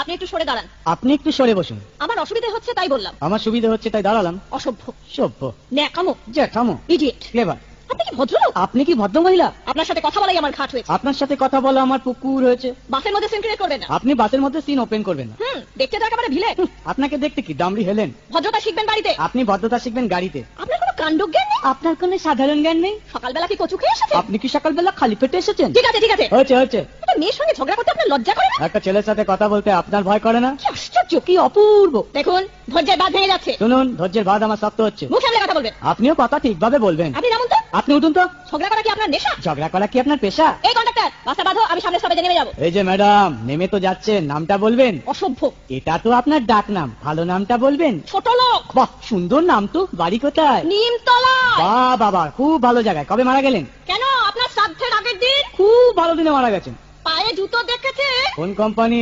আপনি একটু সরে দাঁড়ান। আপনি একটু সরে বসুন। আমার অসুবিধা হচ্ছে তাই বললাম। আমার সুবিধা হচ্ছে তাই দাঁড়ালাম। অসভ্য, সভ্য, ন্যাকামো, জ্যাঠামো, ইডিয়েট। ক্লেভার। আপনি কি ভদ্রলোক? আপনি কি ভদ্র মহিলা? আপনার সাথে কথা বলাই আমার ঘাট হয়েছে। আপনার সাথে কথা বলা আমার পুকুর হয়েছে। বাসের মধ্যে সিন ক্রিয়েট করবেন না। আপনি বাসের মধ্যে সিন ওপেন করবেন না। দেখতে তো একেবারে ভিলে। আপনাকে দেখতে কি ডামরি হেলেন? ভদ্রতা শিখবেন বাড়িতে। আপনি ভদ্রতা শিখবেন গাড়িতে। আপনার কোনো কাণ্ডজ্ঞান নেই? আপনার কোনো সাধারণ জ্ঞান নেই? সকালবেলা কি কচু খেয়ে এসেছেন? আপনি কি সকালবেলা খালি পেটে এসেছেন? ঠিক আছে ঠিক আছে, হয়েছে হয়েছে। একটা মেয়ের সঙ্গে ঝগড়া করতে আপনার লজ্জা করে না? একটা ছেলের সাথে কথা বলতে আপনার ভয় করে না? কি আশ্চর্য, কি অপূর্ব। দেখুন ধৈর্যের বাঁধ ভেঙে যাচ্ছে। শুনুন, ধৈর্যের বাদ আমার শক্ত হচ্ছে। মুখ সামলে কথা বলবেন। আপনিও কথা ঠিকভাবে বলবেন। আপনি নামুন তো। আপনি উঠুন তো। ঝগড়া করা কি আপনার নেশা? ঝগড়া করা কি আপনার পেশা? এই কন্ডাক্টর, বাসটা বাঁধো, আমি সামনে স্টপেজে নেমে যাবো। এই যে ম্যাডাম, নেমে তো যাচ্ছেন, নামটা বলবেন। অসভ্য, এটা তো আপনার ডাক নাম, ভালো নামটা বলবেন। ছোট লোক। বাহ, সুন্দর নাম তো। বাড়ি কোথায়? নিমতলা। বাহ বাবা, খুব ভালো জায়গায়। কবে মারা গেলেন? কেন, আপনার শ্রাদ্ধের আগের দিন। খুব ভালো দিনে মারা গেছেন। পায়ে জুতো দেখেছে? কোন কোম্পানি?